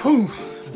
Whew.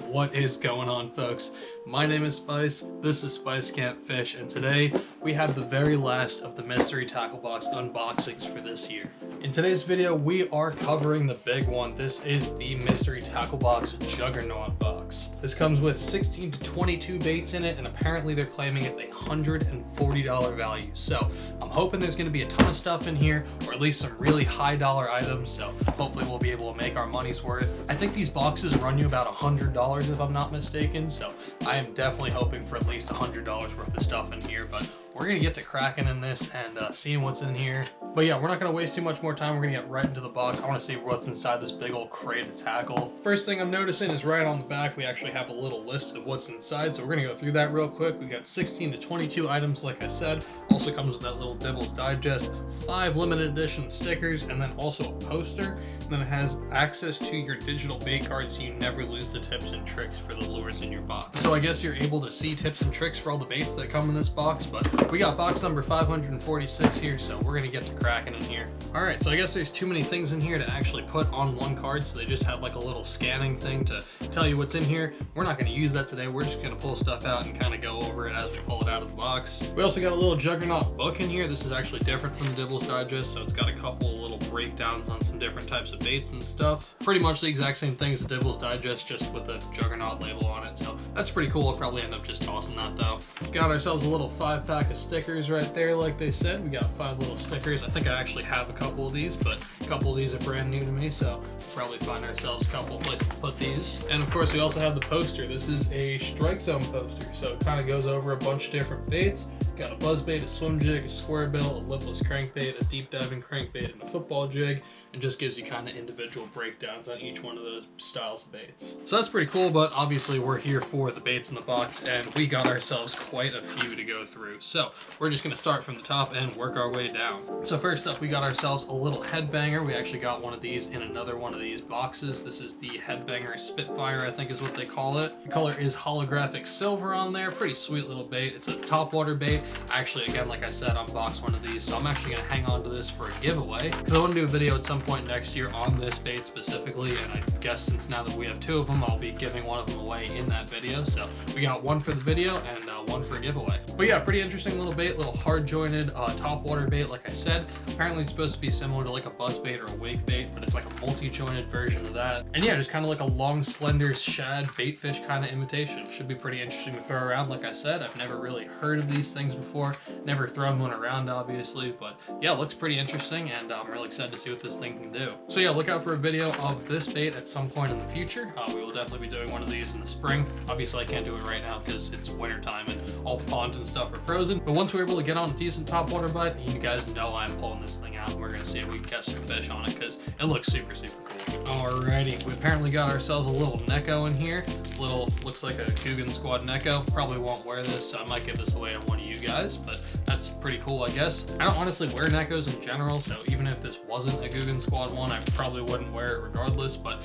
What is going on, folks? My name is Spice, this is Spice Can't Fish, and today we have the very last of the mystery tackle box unboxings for this year. In today's video, we are covering the big one. This is the mystery tackle box Juggernaut box. This comes with 16 to 22 baits in it, and apparently they're claiming it's a $140 value. So I'm hoping there's going to be a ton of stuff in here, or at least some really high dollar items, so hopefully we'll be able to make our money's worth. I think these boxes run you about $100 if I'm not mistaken, so I am definitely hoping for at least $100 worth of stuff in here, but we're gonna get to cracking in this and seeing what's in here. But yeah, we're not gonna waste too much more time. We're gonna get right into the box. I wanna see what's inside this big old crate of tackle. First thing I'm noticing is right on the back, we actually have a little list of what's inside. So we're gonna go through that real quick. We got 16 to 22 items, like I said. Also comes with that little Dibbles Digest, 5 limited edition stickers, and then also a poster. And then it has access to your digital bait card so you never lose the tips and tricks for the lures in your box. So I guess you're able to see tips and tricks for all the baits that come in this box, but we got box number 546 here, so we're gonna get to cracking in here. All right, so I guess there's too many things in here to actually put on one card, so they just have like a little scanning thing to tell you what's in here. We're not gonna use that today. We're just gonna pull stuff out and kind of go over it as we pull it out of the box. We also got a little Juggernaut book in here. This is actually different from the Dibbles Digest, so it's got a couple of little breakdowns on some different types of baits and stuff. Pretty much the exact same thing as the Dibbles Digest, just with the Juggernaut label on it, so that's pretty cool. I'll probably end up just tossing that though. Got ourselves a little 5-pack of stickers right there, like they said. We got 5 little stickers. I think I actually have a couple of these, but a couple of these are brand new to me, so we'll probably find ourselves a couple of places to put these. And of course, we also have the poster. This is a Strike Zone poster, so it kind of goes over a bunch of different baits. Got a buzzbait, a swim jig, a square bill, a lipless crankbait, a deep diving crankbait, and a football jig, and just gives you kind of individual breakdowns on each one of the styles of baits. So that's pretty cool, but obviously we're here for the baits in the box, and we got ourselves quite a few to go through. So we're just gonna start from the top and work our way down. So first up, we got ourselves a little headbanger. We actually got one of these in another one of these boxes. This is the Headbanger Spitfire, I think is what they call it. The color is holographic silver on there. Pretty sweet little bait. It's a topwater bait. Actually, again, like I said, unboxed one of these, so I'm actually gonna hang on to this for a giveaway because I want to do a video at some point next year on this bait specifically, and I guess since now that we have 2 of them, I'll be giving one of them away in that video. So we got one for the video and one for a giveaway. But yeah, pretty interesting little bait, little hard jointed topwater bait, like I said. Apparently it's supposed to be similar to like a buzz bait or a wake bait, but it's like a multi-jointed version of that. And yeah, just kind of like a long, slender shad bait fish kind of imitation. Should be pretty interesting to throw around. Like I said, I've never really heard of these things before. Never thrown one around, obviously, but yeah, looks pretty interesting, and I'm really excited to see what this thing can do. So yeah, look out for a video of this bait at some point in the future. We will definitely be doing one of these in the spring. Obviously, I can't do it right now because it's winter time and all the ponds and stuff are frozen, but once we're able to get on a decent topwater bite, you guys know I'm pulling this thing out, and we're gonna see if we can catch some fish on it because it looks super, super cool. Alrighty, we apparently got ourselves a little Neko in here. Looks like a Googan Squad Neko. Probably won't wear this, so I might give this away to one of you guys, but that's pretty cool, I guess. I don't honestly wear Nekos in general, so even if this wasn't a Googan Squad 1, I probably wouldn't wear it regardless, but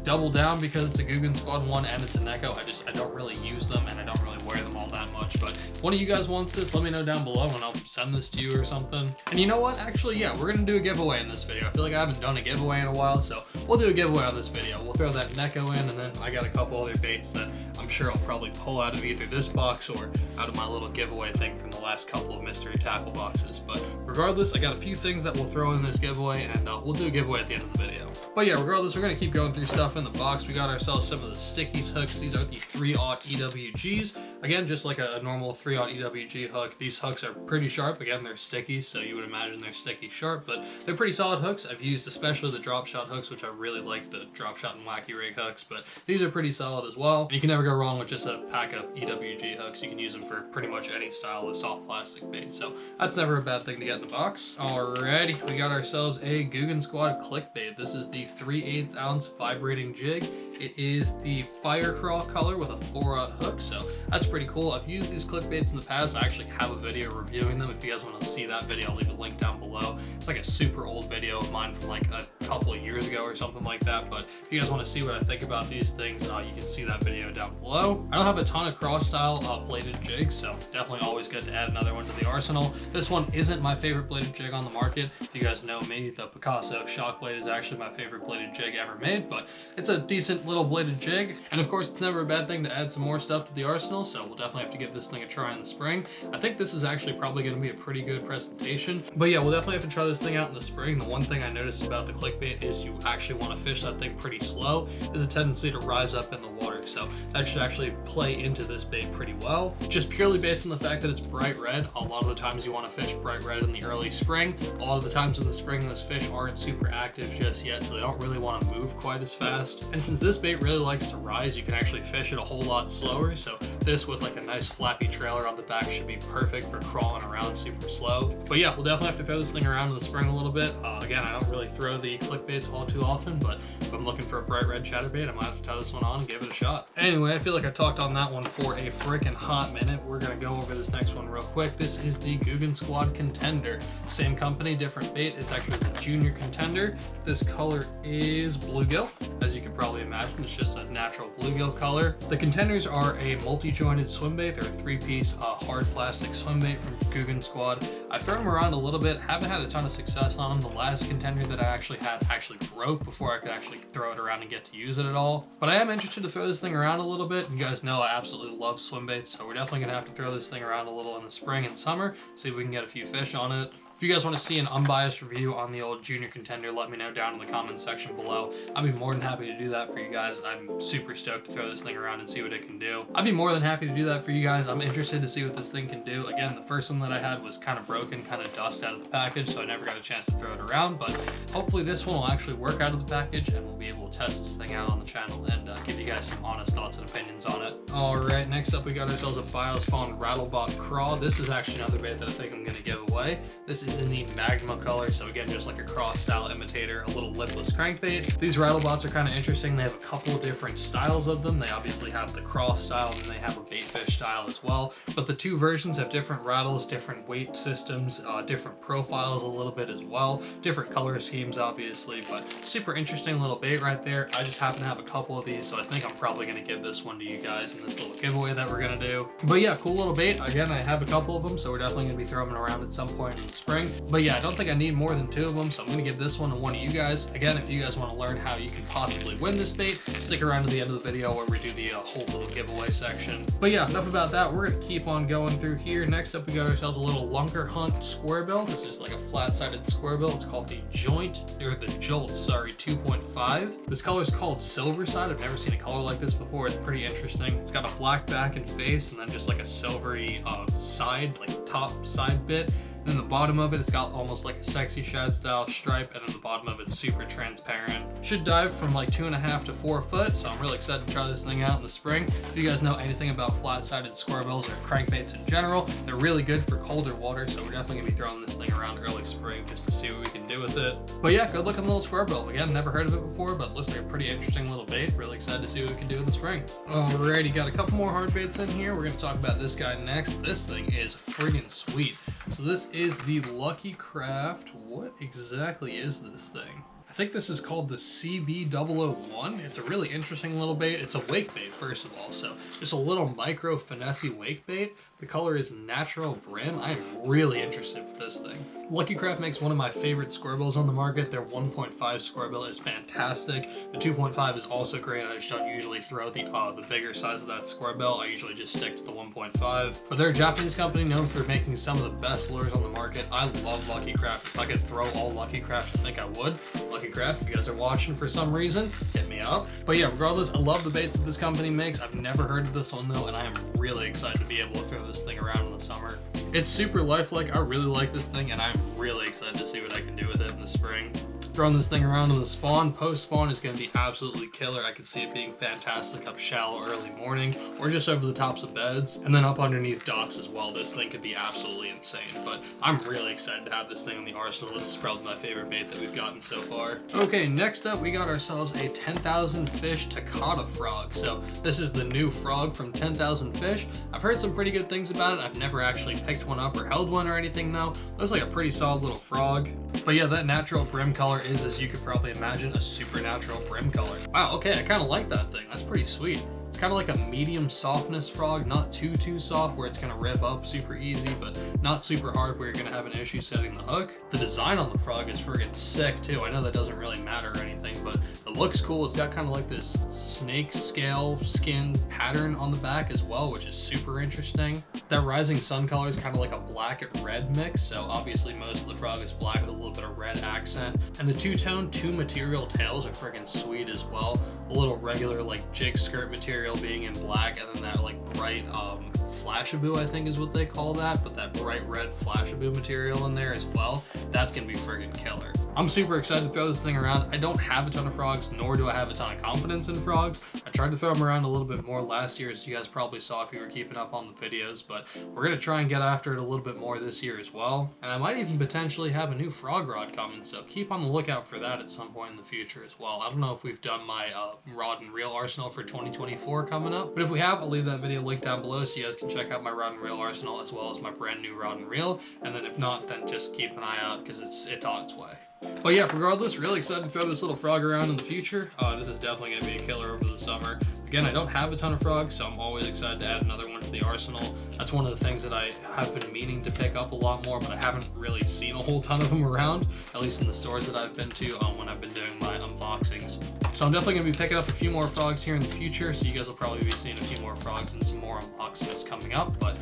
double down because it's a Googan Squad 1 and it's a Neko. I don't really use them, and I don't really wear them all that much, but if one of you guys wants this, let me know down below and I'll send this to you or something. And you know what? Actually, yeah, we're gonna do a giveaway in this video. I feel like I haven't done a giveaway in a while, so we'll do a giveaway on this video. We'll throw that Neko in, and then I got a couple other baits that I'm sure I'll probably pull out of either this box or out of my little giveaway thing from the last couple of mystery tackle boxes. But regardless, I got a few things that we'll throw in this giveaway, and we'll do a giveaway at the end of the video. But yeah, regardless, we're gonna keep going through stuff in the box. We got ourselves some of the Stickies hooks. These are the 3/0 EWGs. Again, just like a normal 3/0 EWG hook. These hooks are pretty sharp. Again, they're sticky, so you would imagine they're sticky sharp, but they're pretty solid hooks. I've used especially the drop shot hooks, which I really like, the drop shot and wacky rig hooks, but these are pretty solid as well. And you can never go wrong with just a pack of EWG hooks. You can use them for pretty much any style of soft plastic bait, so that's never a bad thing to get in the box. Alrighty, we got ourselves a Googan Squad clickbait. This is the 3/8 ounce vibrating jig. It is the fire crawl color with a 4/0 hook, so that's pretty cool. I've used these clickbaits in the past. I actually have a video reviewing them. If you guys want to see that video, I'll leave a link down below. It's like a super old video of mine from like a couple of years ago or something like that. But if you guys want to see what I think about these things, you can see that video down below. I don't have a ton of cross style bladed jigs, so definitely always good to add another one to the arsenal. This one isn't my favorite bladed jig on the market. If you guys know me, the Picasso shock blade is actually my favorite bladed jig ever made, but it's a decent little bladed jig. And of course, it's never a bad thing to add some more stuff to the arsenal, so we'll definitely have to give this thing a try in the spring. I think this is actually probably going to be a pretty good presentation, but yeah, we'll definitely have to try this thing out in the spring. The one thing I noticed about the clickbait is you actually want to fish that thing pretty slow. There's a tendency to rise up in the water, so that should actually play into this bait pretty well. Just purely based on the fact that it's bright red. A lot of the times you want to fish bright red in the early spring. A lot of the times in the spring, those fish aren't super active just yet, so they don't really want to move quite as fast. And since this bait really likes to rise, you can actually fish it a whole lot slower. So this with like a nice flappy trailer on the back should be perfect for crawling around super slow. But yeah, we'll definitely have to throw this thing around in the spring a little bit. Again, I don't really throw the clickbaits all too often, but if I'm looking for a bright red chatterbait, I might have to tie this one on and give it a shot. Anyway, I feel like I talked on that one for a freaking hot minute. We're gonna go over this next one real quick. This is the Googan Squad Contender. Same company, different bait. It's actually the Junior Contender. This color is bluegill. As you can probably imagine, it's just a natural bluegill color. The Contenders are a multi-jointed swim bait. They're a three-piece hard plastic swim bait from Googan Squad. I've thrown them around a little bit. Haven't had a ton of success on them. The last Contender that I actually had actually broke before I could actually throw it around and get to use it at all. But I am interested to throw this thing around a little bit. You guys know I absolutely love swim baits, so we're definitely gonna have to throw this thing around a little in the spring and summer, see if we can get a few fish on it. If you guys want to see an unbiased review on the old Junior Contender, let me know down in the comment section below. I'd be more than happy to do that for you guys. I'm super stoked to throw this thing around and see what it can do. I'd be more than happy to do that for you guys. I'm interested to see what this thing can do. Again, the first one that I had was kind of broken, kind of dust out of the package, so I never got a chance to throw it around, but hopefully this one will actually work out of the package and we'll be able to test this thing out on the channel and give you guys some honest thoughts and opinions on it. Alright, next up we got ourselves a Bioson Rattle Bot craw. This is actually another bait that I think I'm going to give away. This is in the Magma color, so again, just like a cross style imitator, a little lipless crankbait. These rattle bots are kind of interesting. They have a couple of different styles of them. They obviously have the cross style and they have a baitfish style as well, but the two versions have different rattles, different weight systems, different profiles a little bit as well, different color schemes obviously, but super interesting little bait right there. I just happen to have a couple of these, so I think I'm probably going to give this one to you guys in this little giveaway that we're going to do. But yeah, cool little bait. Again, I have a couple of them, so we're definitely going to be throwing them around at some point in the spring. But yeah, I don't think I need more than two of them, so I'm going to give this one to one of you guys. Again, if you guys want to learn how you can possibly win this bait, stick around to the end of the video where we do the whole little giveaway section. But yeah, enough about that. We're going to keep on going through here. Next up, we got ourselves a little Lunker Hunt square bill. This is like a flat-sided square bill. It's called the Jolt 2.5. This color is called Silver Side. I've never seen a color like this before. It's pretty interesting. It's got a black back and face, and then just like a silvery side, like top side bit. And then the bottom of it, it's got almost like a sexy shad style stripe, and then the bottom of it's super transparent. Should dive from like 2.5 to 4 foot, so I'm really excited to try this thing out in the spring. If you guys know anything about flat-sided square bills or crankbaits in general, they're really good for colder water, so we're definitely gonna be throwing this thing around early spring just to see what we can do with it. But yeah, good looking little square bill. Again, never heard of it before, but looks like a pretty interesting little bait. Really excited to see what we can do in the spring. Alrighty, got a couple more hard baits in here. We're gonna talk about this guy next. This thing is friggin' sweet. So this is the Lucky Craft. What exactly is this thing? I think this is called the CB1. It's a really interesting little bait. It's a wake bait, first of all, so just a little micro finessey wake bait. The color is Natural Brim. I am really interested with this thing. Lucky Craft makes one of my favorite square bills on the market. Their 1.5 square bill is fantastic. The 2.5 is also great. I just don't usually throw the bigger size of that square bill. I usually just stick to the 1.5. But they're a Japanese company known for making some of the best lures on the market. I love Lucky Craft. If I could throw all Lucky Craft, I think I would. Lucky Craft, if you guys are watching for some reason, hit me up. But yeah, regardless, I love the baits that this company makes. I've never heard of this one though, and I am really excited to be able to throw this thing around in the summer. It's super lifelike. I really like this thing, and I'm really excited to see what I can do with it in the spring. Throwing this thing around in the spawn. Post spawn is going to be absolutely killer. I could see it being fantastic up shallow early morning or just over the tops of beds. And then up underneath docks as well. This thing could be absolutely insane. But I'm really excited to have this thing in the arsenal. This is probably my favorite bait that we've gotten so far. Okay, next up we got ourselves a 10,000 fish Takata frog. So this is the new frog from 10,000 fish. I've heard some pretty good things about it. I've never actually picked one up or held one or anything though. Looks like a pretty solid little frog. But yeah, that natural brim color is, as you could probably imagine, a supernatural brim color. Wow, okay, I kind of like that thing. That's pretty sweet. It's kind of like a medium softness frog, not too soft where it's going to rip up super easy, but not super hard where you're going to have an issue setting the hook. The design on the frog is friggin' sick too. I know that doesn't really matter or anything, but it looks cool. It's got kind of like this snake scale skin pattern on the back as well, which is super interesting. That rising sun color is kind of like a black and red mix, so obviously most of the frog is black with a little bit of red accent. And the two-tone, two-material tails are friggin' sweet as well. A little regular like jig skirt material being in black, and then that like bright flashaboo, I think is what they call that, but that bright red flashaboo material in there as well. That's gonna be friggin' killer. I'm super excited to throw this thing around. I don't have a ton of frogs, nor do I have a ton of confidence in frogs. I tried to throw them around a little bit more last year, as you guys probably saw if you were keeping up on the videos, but we're gonna try and get after it a little bit more this year as well. And I might even potentially have a new frog rod coming, so keep on the lookout for that at some point in the future as well. I don't know if we've done my rod and reel arsenal for 2024 coming up, but if we have, I'll leave that video linked down below so you guys can check out my rod and reel arsenal as well as my brand new rod and reel. And then if not, then just keep an eye out because it's on its way. But yeah, regardless, really excited to throw this little frog around in the future. This is definitely going to be a killer over the summer. Again, I don't have a ton of frogs, so I'm always excited to add another one to the arsenal. That's one of the things that I have been meaning to pick up a lot more, but I haven't really seen a whole ton of them around, at least in the stores that I've been to when I've been doing my unboxings. So I'm definitely going to be picking up a few more frogs here in the future, so you guys will probably be seeing a few more frogs and some more unboxings coming up. But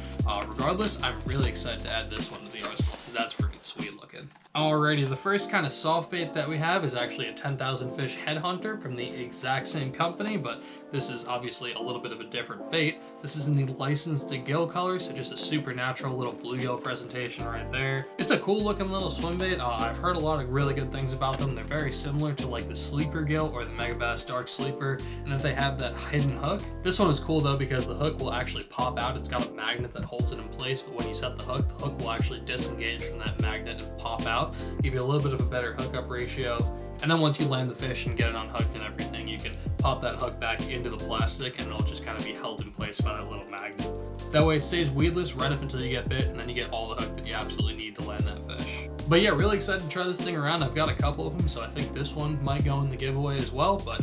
regardless, I'm really excited to add this one to the arsenal because that's freaking sweet looking. Alrighty, the first kind of soft bait that we have is actually a 10,000 fish headhunter from the exact same company, but this is obviously a little bit of a different bait. This is in the licensed To Gill color, so just a supernatural little bluegill presentation right there. It's a cool looking little swim bait. I've heard a lot of really good things about them. They're very similar to like the sleeper gill or the Megabass Dark Sleeper, and that they have that hidden hook. This one is cool though because the hook will actually pop out. It's got a magnet that holds it in place, but when you set the hook will actually disengage from that magnet and pop out, give you a little bit of a better hookup ratio. And then once you land the fish and get it unhooked and everything, you can pop that hook back into the plastic and it'll just kind of be held in place by that little magnet. That way it stays weedless right up until you get bit, and then you get all the hook that you absolutely need to land that fish. But yeah, really excited to try this thing around. I've got a couple of them, so I think this one might go in the giveaway as well, but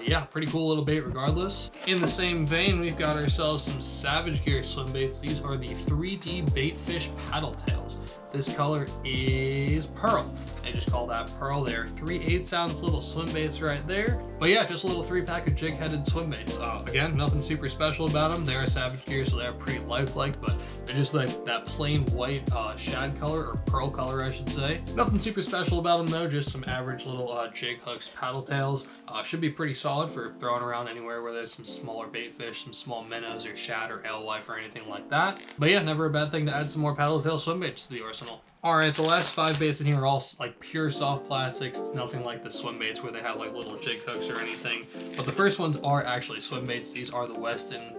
yeah, pretty cool little bait regardless. In the same vein, we've got ourselves some Savage Gear swim baits. These are the 3D baitfish paddle tails. This color is pearl. They just call that pearl. They're 3/8 ounce little swim baits right there. But yeah, just a little 3-pack of jig-headed swim baits. Again, nothing super special about them. They're a Savage Gear, so they're pretty lifelike, but they're just like that plain white shad color, or pearl color, I should say. Nothing super special about them though, just some average little jig hooks, paddle tails. Should be pretty solid for throwing around anywhere where there's some smaller bait fish, some small minnows or shad or alewife or anything like that. But yeah, never a bad thing to add some more paddle tail swim baits to the arsenal. Alright, the last 5 baits in here are all like pure soft plastics, nothing like the swim baits where they have like little jig hooks or anything. But the first ones are actually swim baits. These are the Weston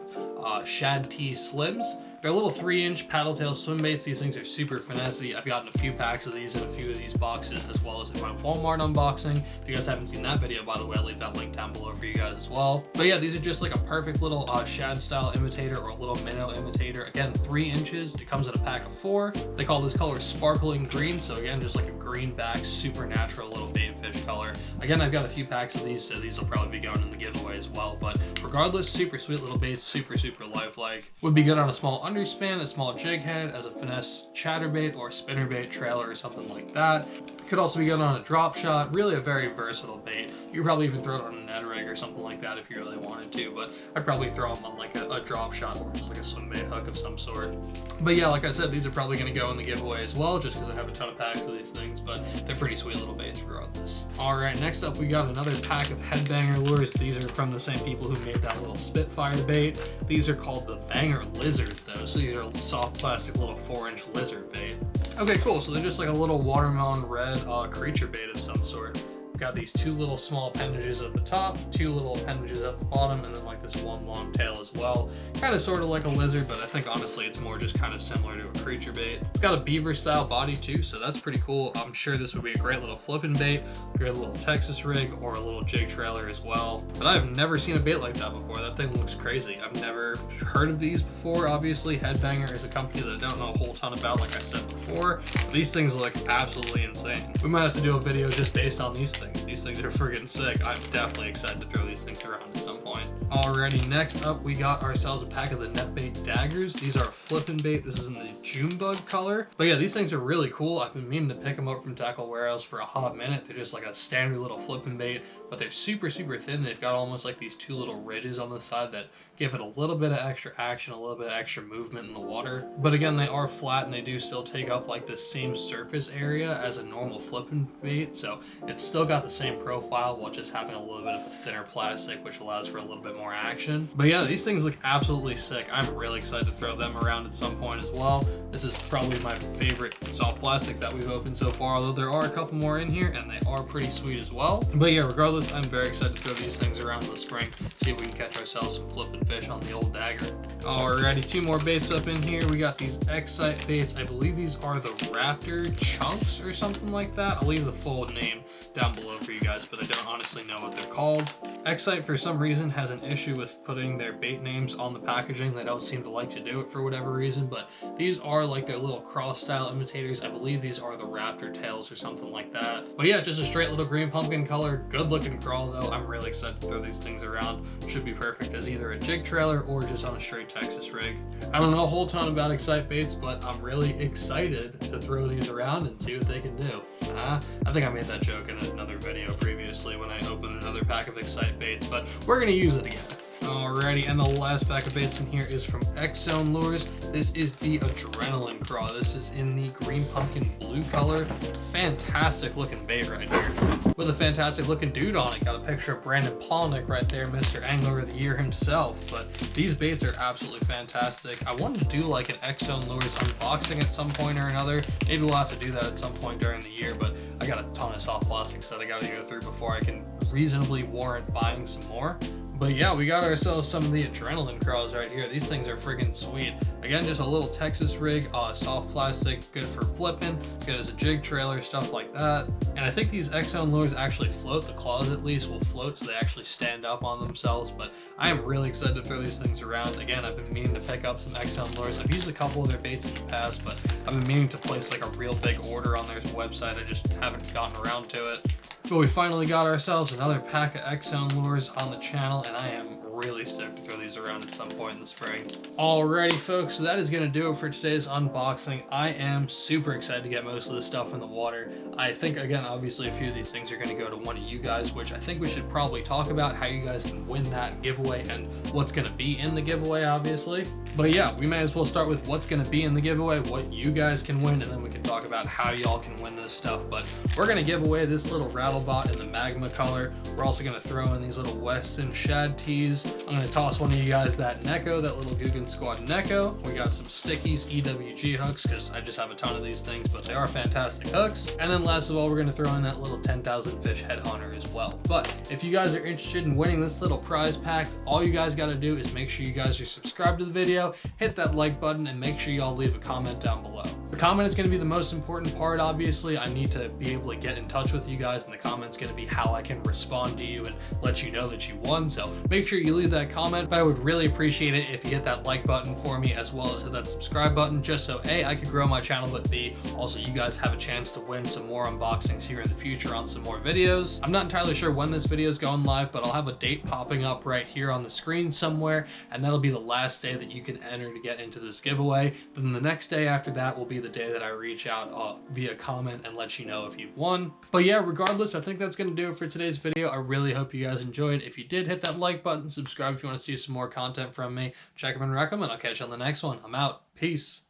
Shad T Slims. They're little 3-inch paddle tail swim baits. These things are super finessey. I've gotten a few packs of these in a few of these boxes, as well as in my Walmart unboxing. If you guys haven't seen that video, by the way, I'll leave that link down below for you guys as well. But yeah, these are just like a perfect little shad style imitator or a little minnow imitator. Again, 3 inches. It comes in a pack of 4. They call this color sparkling green. So again, just like a green back, supernatural little baitfish color. Again, I've got a few packs of these, so these will probably be going in the giveaway as well. But regardless, super sweet little baits, super lifelike. Would be good on a small underspan, a small jig head, as a finesse chatterbait or spinnerbait trailer or something like that. Could also be good on a drop shot. Really a very versatile bait. You could probably even throw it on a Ned rig or something like that if you really wanted to, but I'd probably throw them on like a drop shot or just like a swim bait hook of some sort. But yeah, like I said, these are probably going to go in the giveaway as well, just because I have a ton of packs of these things, but they're pretty sweet little baits regardless. Alright, next up we got another pack of headbanger lures. These are from the same people who made that little Spitfire bait. These are called the Banger Lizard though, so these are soft plastic little 4-inch lizard bait. Okay, cool, so they're just like a little watermelon red creature bait of some sort. We've got these two little small appendages at the top, two little appendages at the bottom, and then like this one long tail as well. Kind of sort of like a lizard, but I think honestly it's more just kind of similar to a creature bait. It's got a beaver style body too, so that's pretty cool. I'm sure this would be a great little flipping bait, great little Texas rig, or a little jig trailer as well. But I've never seen a bait like that before. That thing looks crazy. I've never heard of these before. Obviously, Headbanger is a company that I don't know a whole ton about, like I said before. These things look absolutely insane. We might have to do a video just based on these things. These things are friggin' sick. I'm definitely excited to throw these things around at some point. Alrighty, next up we got ourselves a pack of the Netbait Daggers. These are a flipping bait. This is in the June bug color. But yeah, these things are really cool. I've been meaning to pick them up from Tackle Warehouse for a hot minute. They're just like a standard little flipping bait, but they're super thin. They've got almost like these two little ridges on the side that give it a little bit of extra action, a little bit of extra movement in the water. But again, they are flat and they do still take up like the same surface area as a normal flipping bait, so it's still got the same profile while just having a little bit of a thinner plastic, which allows for a little bit more action. But yeah, these things look absolutely sick. I'm really excited to throw them around at some point as well. This is probably my favorite soft plastic that we've opened so far, although there are a couple more in here and they are pretty sweet as well. But yeah, regardless, I'm very excited to throw these things around in the spring, see if we can catch ourselves some flipping fish on the old Dagger. Alrighty, two more baits up in here. We got these Exite baits. I believe these are the Raptor Chunks or something like that. I'll leave the full name down below for you guys, but I don't honestly know what they're called. Exite for some reason has an issue with putting their bait names on the packaging. They don't seem to like to do it for whatever reason, but these are like their little cross style imitators. I believe these are the Raptor tails or something like that. But yeah, just a straight little green pumpkin color. Good looking crawl though. I'm really excited to throw these things around. Should be perfect as either a jig trailer or just on a straight Texas rig. I don't know a whole ton about Excite baits, but I'm really excited to throw these around and see what they can do. I think I made that joke in another video previously when I opened another pack of Excite baits, but we're gonna use it again. Alrighty, and the last pack of baits in here is from Exone Lures. This is the Adrenaline Craw. This is in the green pumpkin blue color. Fantastic looking bait right here, with a fantastic looking dude on it. Got a picture of Brandon Polnick right there, Mr. Angler of the Year himself. But these baits are absolutely fantastic. I wanted to do like an Exone Lures unboxing at some point or another. Maybe we'll have to do that at some point during the year, but I got a ton of soft plastics that I gotta go through before I can reasonably warrant buying some more. But yeah, we got ourselves some of the Adrenaline Craws right here. These things are friggin' sweet. Again, just a little Texas rig, soft plastic, good for flipping, good as a jig trailer, stuff like that. And I think these Exone Lures actually float. The claws at least will float, so they actually stand up on themselves. But I am really excited to throw these things around. Again, I've been meaning to pick up some Exone Lures. I've used a couple of their baits in the past, but I've been meaning to place like a real big order on their website. I just haven't gotten around to it. But we finally got ourselves another pack of Exone Lures on the channel, and I am really stoked to throw these around at some point in the spring. Alrighty folks, so that is going to do it for today's unboxing. I am super excited to get most of this stuff in the water. I think, again, obviously a few of these things are going to go to one of you guys, which I think we should probably talk about how you guys can win that giveaway and what's going to be in the giveaway, obviously. But yeah, we may as well start with what's going to be in the giveaway, what you guys can win, and then we can talk about how y'all can win this stuff. But we're going to give away this little Rattle Bot in the magma color. We're also going to throw in these little Weston shad tees. I'm going to toss one of you guys that Neko, that little Googan Squad Neko. We got some stickies, EWG hooks, because I just have a ton of these things, but they are fantastic hooks. And then last of all, we're going to throw in that little 10,000 fish headhunter as well. But if you guys are interested in winning this little prize pack, all you guys got to do is make sure you guys are subscribed to the video, hit that like button, and make sure y'all leave a comment down below. The comment is going to be the most important part, obviously. I need to be able to get in touch with you guys, and the comment's going to be how I can respond to you and let you know that you won. So make sure you leave that comment, but I would really appreciate it if you hit that like button for me, as well as hit that subscribe button, just so A, I could grow my channel, but B, also you guys have a chance to win some more unboxings here in the future on some more videos. I'm not entirely sure when this video is going live, but I'll have a date popping up right here on the screen somewhere, and that'll be the last day that you can enter to get into this giveaway. Then the next day after that will be the day that I reach out via comment and let you know if you've won. But yeah, regardless, I think that's going to do it for today's video. I really hope you guys enjoyed. If you did, hit that like button, subscribe if you want to see some more content from me. Check them and wreck them, and I'll catch you on the next one. I'm out. Peace.